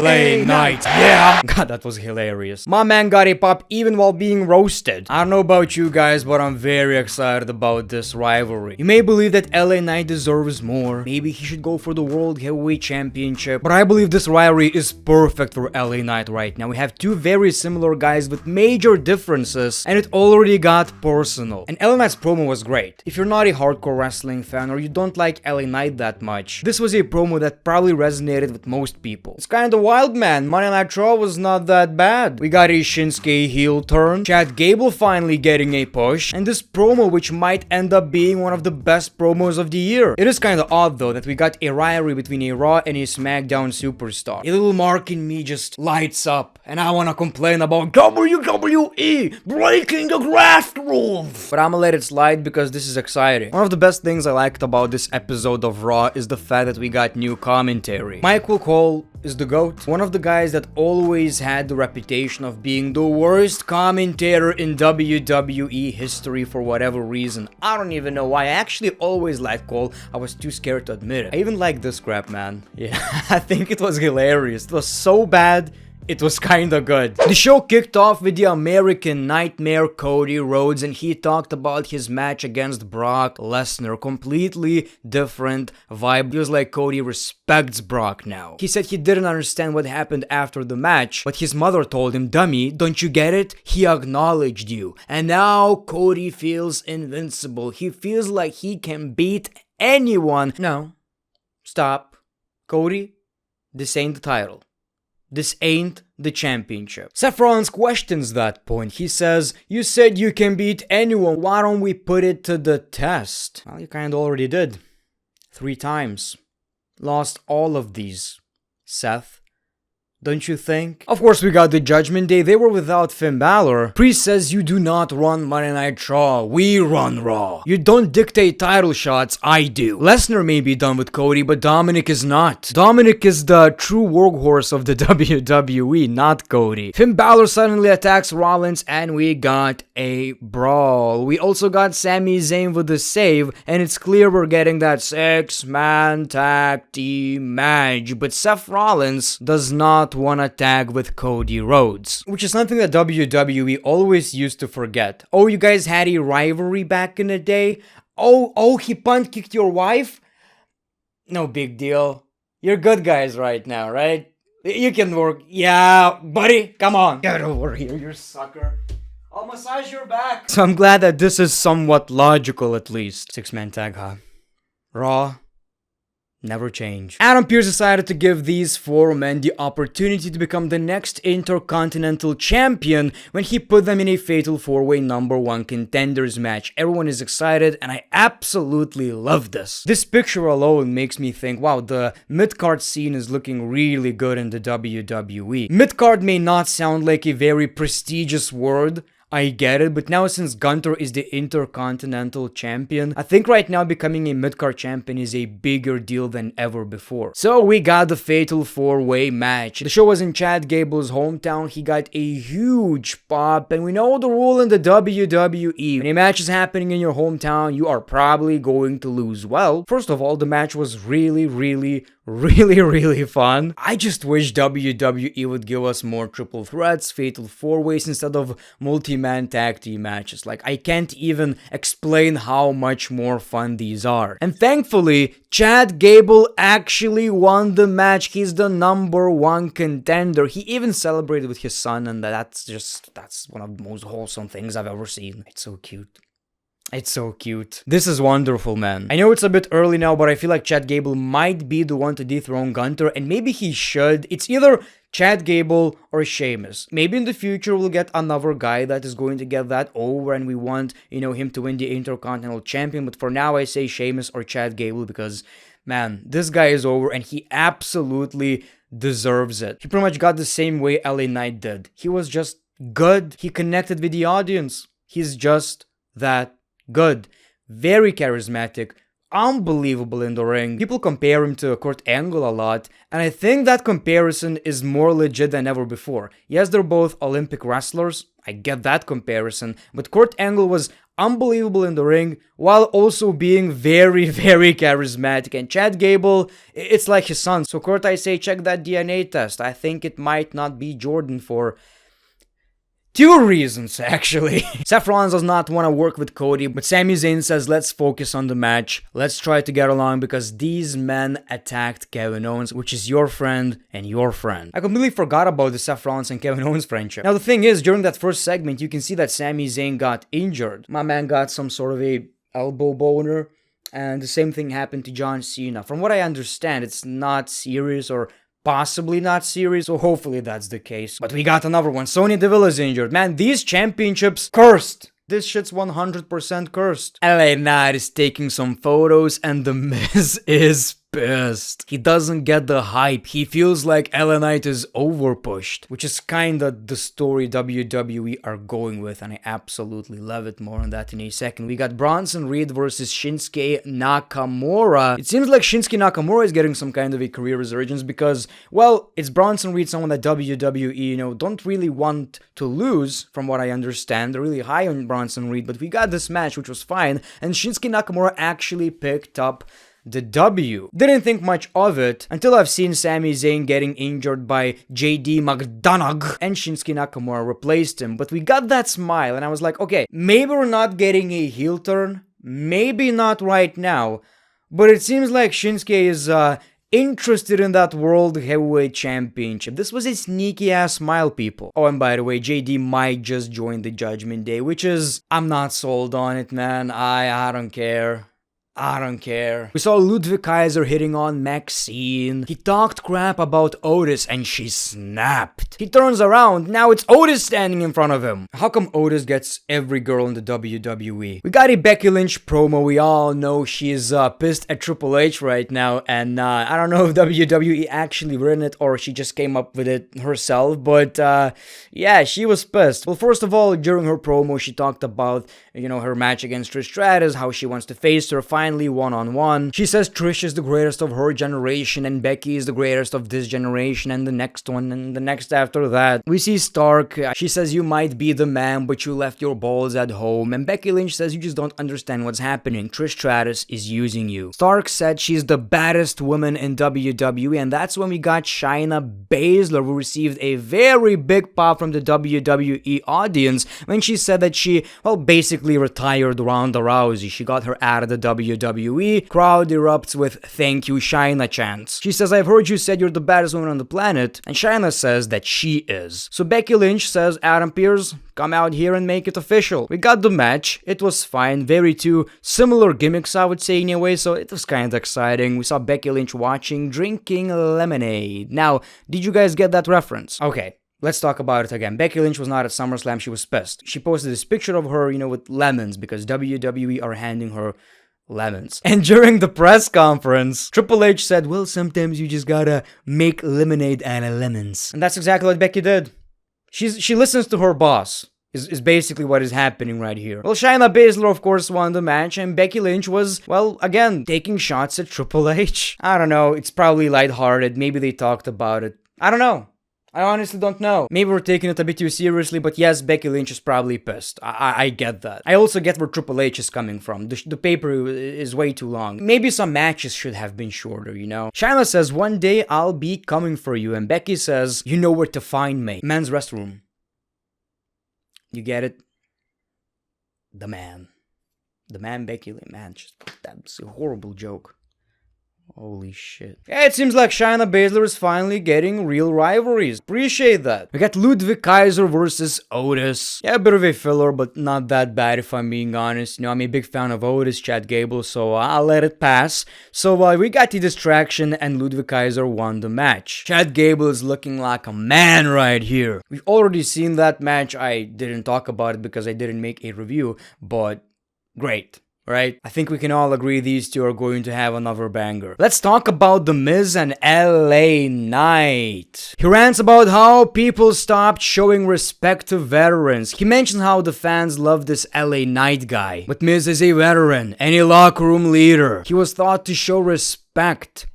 LA Knight. Yeah. God, that was hilarious. My man got a pop even while being roasted. I don't know about you guys, but I'm very excited about this rivalry. You may believe that LA Knight deserves more. Maybe he should go for the World Heavyweight Championship. But I believe this rivalry is perfect for LA Knight right now. We have two very similar guys with major differences, and it already got personal. And LA Knight's promo was great. If you're not a hardcore wrestling fan or you don't like LA Knight that much, this was a promo that probably resonated with most people. It's kinda wild, man. Monday Night Raw was not that bad. We got a Shinsuke heel turn, Chad Gable finally getting a push, and this promo which might end up being one of the best promos of the year. It is kinda odd though that we got a rivalry between a Raw and a SmackDown superstar. A little mark in me just lights up, and I wanna complain about WWE breaking the draft rules. But I'ma let it slide because this is exciting. One of the best things I liked about this episode of Raw is the fact that we got new commentary. Michael Cole is the GOAT. One of the guys that always had the reputation of being the worst commentator in WWE history for whatever reason. I don't even know why. I actually always liked Cole. I was too scared to admit it. I even liked this crap, man. Yeah, I think it was hilarious. It was so bad, it was kinda good. The show kicked off with the American Nightmare Cody Rhodes, and he talked about his match against Brock Lesnar. Completely different vibe. Feels like Cody respects Brock now. He said he didn't understand what happened after the match, but his mother told him, "Dummy, don't you get it? He acknowledged you." And now Cody feels invincible. He feels like he can beat anyone. No. Stop. Cody, this ain't the title. This ain't the championship. Seth Rollins questions that point. He says, "You said you can beat anyone. Why don't we put it to the test?" Well, you kinda already did. 3 times. Lost all of these. Seth. Don't you think? Of course, we got the Judgment Day. They were without Finn Balor. Priest says, "You do not run Monday Night Raw. We run Raw. You don't dictate title shots. I do." Lesnar may be done with Cody, but Dominic is not. Dominic is the true workhorse of the WWE, not Cody. Finn Balor suddenly attacks Rollins, and we got a brawl. We also got Sami Zayn with the save, and it's clear we're getting that 6-man tag team match. But Seth Rollins does not want to tag with Cody Rhodes, which is something that WWE always used to forget. Oh, you guys had a rivalry back in the day? Oh, he punt kicked your wife? No big deal. You're good guys right now, right? You can work. Yeah, buddy, come on. Get over here, you sucker. I'll massage your back. So I'm glad that this is somewhat logical at least. 6-man tag, huh? Raw. Never change. Adam Pearce decided to give these 4 men the opportunity to become the next Intercontinental Champion when he put them in a fatal 4-way #1 contenders match. Everyone is excited, and I absolutely love this. This picture alone makes me think, wow, the mid-card scene is looking really good in the WWE. Mid-card may not sound like a very prestigious word, I get it, but now since Gunther is the Intercontinental Champion, I think right now becoming a mid-card champion is a bigger deal than ever before. So we got the fatal 4-way match. The show was in Chad Gable's hometown. He got a huge pop, and we know the rule in the WWE. When a match is happening in your hometown, you are probably going to lose. Well, first of all, the match was really fun. I just wish WWE would give us more triple threats, fatal 4-ways instead of multi-man tag team matches. Like, I can't even explain how much more fun these are. And thankfully, Chad Gable actually won the match. He's the #1 contender. He even celebrated with his son, and that's one of the most wholesome things I've ever seen. It's so cute. It's so cute. This is wonderful, man. I know it's a bit early now, but I feel like Chad Gable might be the one to dethrone Gunther, and maybe he should. It's either Chad Gable or Sheamus. Maybe in the future we'll get another guy that is going to get that over, and we want, him to win the Intercontinental Champion. But for now, I say Sheamus or Chad Gable because, man, this guy is over, and he absolutely deserves it. He pretty much got the same way LA Knight did. He was just good. He connected with the audience. He's just that good. Very charismatic. unbelievable in the ring. People compare him to Kurt Angle a lot, and I think that comparison is more legit than ever before. Yes, they're both Olympic wrestlers, I get that comparison, but Kurt Angle was unbelievable in the ring while also being very, very charismatic. And Chad Gable, it's like his son. So Kurt, I say check that DNA test. I think it might not be Jordan for 2 reasons, actually. Seth Rollins does not want to work with Cody, but Sami Zayn says, let's focus on the match. Let's try to get along because these men attacked Kevin Owens, which is your friend and your friend. I completely forgot about the Seth Rollins and Kevin Owens friendship. Now, the thing is, during that first segment, you can see that Sami Zayn got injured. My man got some sort of a elbow boner, and the same thing happened to John Cena. From what I understand, it's not serious or possibly not serious, so hopefully that's the case. But we got another one. Sonya Deville is injured. Man, these championships cursed. This shit's 100% cursed. LA Knight is taking some photos and the Miz is pissed. He doesn't get the hype. He feels like LA Knight is overpushed, which is kinda the story WWE are going with, and I absolutely love it. More on that in a second. We got Bronson Reed versus Shinsuke Nakamura. It seems like Shinsuke Nakamura is getting some kind of a career resurgence because, well, it's Bronson Reed, someone that WWE, don't really want to lose, from what I understand. They're really high on Bronson Reed, but we got this match, which was fine, and Shinsuke Nakamura actually picked up the W. Didn't think much of it until I've seen Sami Zayn getting injured by JD McDonagh and Shinsuke Nakamura replaced him. But we got that smile and I was like, okay, maybe we're not getting a heel turn, maybe not right now, but it seems like Shinsuke is interested in that World Heavyweight Championship. This was a sneaky ass smile, people. Oh, and by the way, JD might just join the Judgment Day, which is, I'm not sold on it, man. I don't care. I don't care. We saw Ludwig Kaiser hitting on Maxine. He talked crap about Otis and she snapped. He turns around, now it's Otis standing in front of him. How come Otis gets every girl in the WWE? We got a Becky Lynch promo. We all know she's pissed at Triple H right now, and I don't know if WWE actually written it or she just came up with it herself, but yeah, she was pissed. Well, first of all, during her promo, she talked about, her match against Trish Stratus, how she wants to face her finally one-on-one. She says Trish is the greatest of her generation and Becky is the greatest of this generation and the next one and the next after that. We see Stark. She says you might be the man but you left your balls at home, and Becky Lynch says you just don't understand what's happening. Trish Stratus is using you. Stark said she's the baddest woman in WWE, and that's when we got Shayna Baszler, who received a very big pop from the WWE audience when she said that she, basically retired Ronda Rousey. She got her out of the WWE. Crowd erupts with "Thank you, Shayna" chants. She says, I've heard you said you're the baddest woman on the planet, and Shayna says that she is. So Becky Lynch says, Adam Pearce, come out here and make it official. We got the match. It was fine. Very two similar gimmicks, I would say, anyway, so it was kind of exciting. We saw Becky Lynch watching, drinking lemonade. Now, did you guys get that reference? Okay. Let's talk about it again. Becky Lynch was not at SummerSlam, she was pissed. She posted this picture of her, with lemons, because WWE are handing her lemons. And during the press conference, Triple H said, well, sometimes you just gotta make lemonade out of lemons. And that's exactly what Becky did. She listens to her boss. Is basically what is happening right here. Well, Shayna Baszler, of course, won the match, and Becky Lynch was, again, taking shots at Triple H. I don't know, it's probably lighthearted. Maybe they talked about it. I don't know. I honestly don't know. Maybe we're taking it a bit too seriously, but yes, Becky Lynch is probably pissed. I get that. I also get where Triple H is coming from. The paper is way too long. Maybe some matches should have been shorter, Shayna says, one day I'll be coming for you, and Becky says, you know where to find me. Men's restroom. You get it? The man. The man Becky Lynch. Man, that's a horrible joke. Holy shit. Yeah, it seems like Shayna Baszler is finally getting real rivalries. Appreciate that. We got Ludwig Kaiser versus Otis. Yeah, a bit of a filler, but not that bad if I'm being honest. I'm a big fan of Otis, Chad Gable, so I'll let it pass. So we got the distraction and Ludwig Kaiser won the match. Chad Gable is looking like a man right here. We've already seen that match. I didn't talk about it because I didn't make a review, but great. right? I think we can all agree these two are going to have another banger. Let's talk about The Miz and LA Knight. He rants about how people stopped showing respect to veterans. He mentions how the fans love this LA Knight guy. But Miz is a veteran and a locker room leader. He was thought to show respect.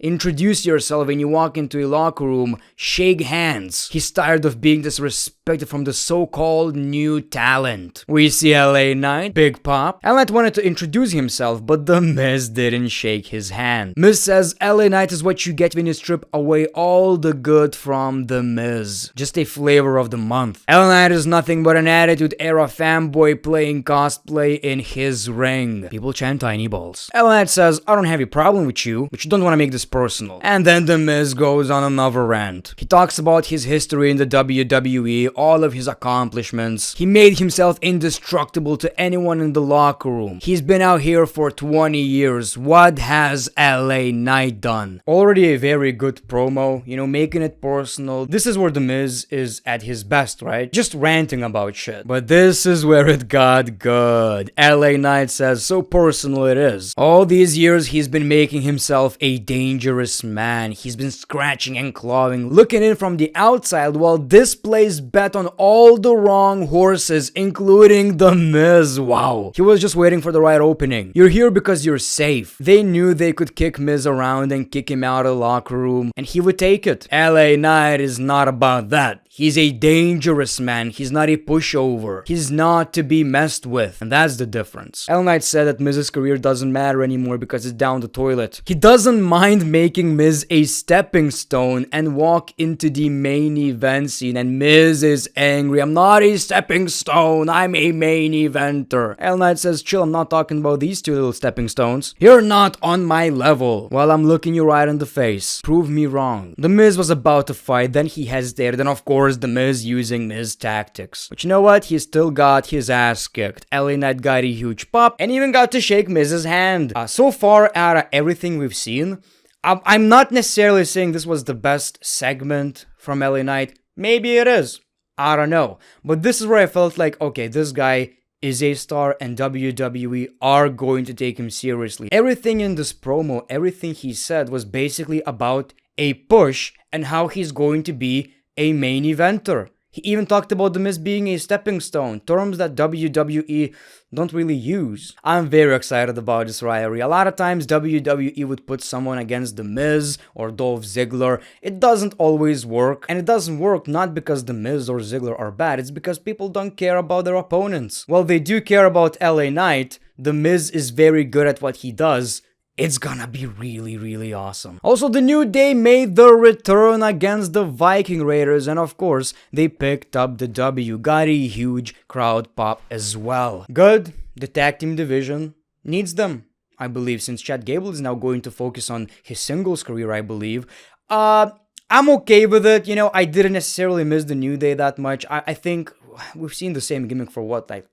Introduce yourself when you walk into a locker room, shake hands. He's tired of being disrespected from the so-called new talent. We see LA Knight, big pop. LA Knight wanted to introduce himself, but The Miz didn't shake his hand. Miz says LA Knight is what you get when you strip away all the good from The Miz. Just a flavor of the month. LA Knight is nothing but an Attitude Era fanboy playing cosplay in his ring. People chant tiny balls. LA Knight says, I don't have a problem with you, but you don't want to make this personal. And then The Miz goes on another rant. He talks about his history in the WWE, all of his accomplishments. He made himself indestructible to anyone in the locker room. He's been out here for 20 years. What has LA Knight done? Already a very good promo, making it personal. This is where The Miz is at his best, right? Just ranting about shit. But this is where it got good. LA Knight says, so personal it is. All these years he's been making himself a dangerous man. He's been scratching and clawing, looking in from the outside while this place bet on all the wrong horses, including The Miz. Wow. He was just waiting for the right opening. You're here because you're safe. They knew they could kick Miz around and kick him out of the locker room, and he would take it. LA Knight is not about that. He's a dangerous man. He's not a pushover. He's not to be messed with. And that's the difference. LA Knight said that Miz's career doesn't matter anymore because it's down the toilet. He doesn't mind making Miz a stepping stone and walk into the main event scene. And Miz is angry. I'm not a stepping stone. I'm a main eventer. LA Knight says, chill, I'm not talking about these two little stepping stones. You're not on my level. While I'm looking you right in the face. Prove me wrong. The Miz was about to fight. Then he hesitated. And of course, The Miz using Miz tactics. But you know what? He still got his ass kicked. LA Knight got a huge pop and even got to shake Miz's hand. So far out of everything we've seen, I'm not necessarily saying this was the best segment from LA Knight. Maybe it is. I don't know. But this is where I felt like, okay, this guy is a star and WWE are going to take him seriously. Everything in this promo, everything he said was basically about a push and how he's going to be a main eventer. He even talked about The Miz being a stepping stone, terms that WWE don't really use. I'm very excited about this rivalry. A lot of times WWE would put someone against The Miz or Dolph Ziggler. It doesn't always work, and it doesn't work not because The Miz or Ziggler are bad, it's because people don't care about their opponents. Well, they do care about LA Knight. The Miz is very good at what he does. It's gonna be really, really awesome. Also, the New Day made the return against the Viking Raiders, and of course, they picked up the W. Got a huge crowd pop as well. Good. The tag team division needs them, I believe, since Chad Gable is now going to focus on his singles career, I believe. I'm okay with it. I didn't necessarily miss the New Day that much. I think we've seen the same gimmick for what, like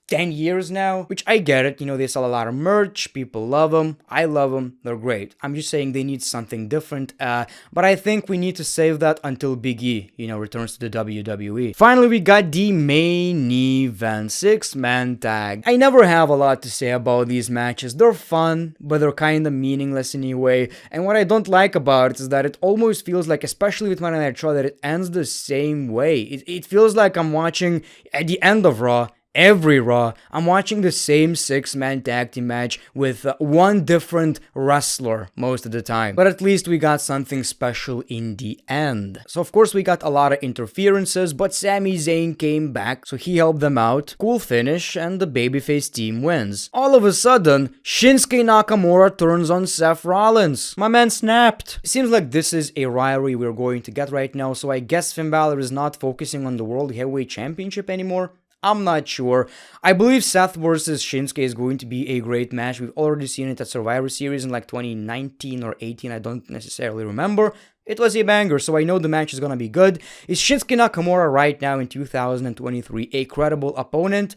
10 years now, which I get it. They sell a lot of merch. People love them. I love them. They're great. I'm just saying they need something different. But I think we need to save that until Big E, returns to the WWE. Finally, we got the main event, 6-man tag. I never have a lot to say about these matches. They're fun, but they're kind of meaningless anyway. And what I don't like about it is that it almost feels like, especially with Monday Night Raw, that it ends the same way. It feels like I'm watching at the end of Raw, every Raw, I'm watching the same 6-man tag team match with one different wrestler most of the time. But at least we got something special in the end. So of course we got a lot of interferences, but Sami Zayn came back, so he helped them out. Cool finish, and the babyface team wins. All of a sudden, Shinsuke Nakamura turns on Seth Rollins. My man snapped. It seems like this is a rivalry we're going to get right now, so I guess Finn Balor is not focusing on the World Heavyweight Championship anymore. I'm not sure. I believe Seth versus Shinsuke is going to be a great match. We've already seen it at Survivor Series in like 2019 or 18. I don't necessarily remember. It was a banger, so I know the match is gonna be good. Is Shinsuke Nakamura right now in 2023 a credible opponent?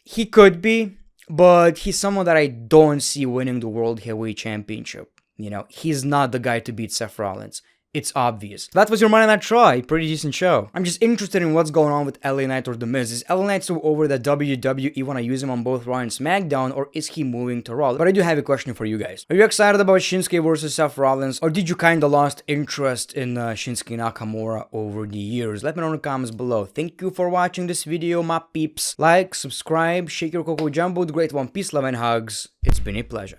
He could be, but he's someone that I don't see winning the World Heavyweight Championship. He's not the guy to beat Seth Rollins. It's obvious. That was your Monday Night Raw, pretty decent show. I'm just interested in what's going on with LA Knight or The Miz. Is LA Knight so over that WWE wanna use him on both Raw and SmackDown, or is he moving to Raw? But I do have a question for you guys. Are you excited about Shinsuke versus Seth Rollins, or did you kinda lost interest in Shinsuke Nakamura over the years? Let me know in the comments below. Thank you for watching this video, my peeps. Like, subscribe, shake your cocoa jumbo, the great one, peace, love, and hugs. It's been a pleasure.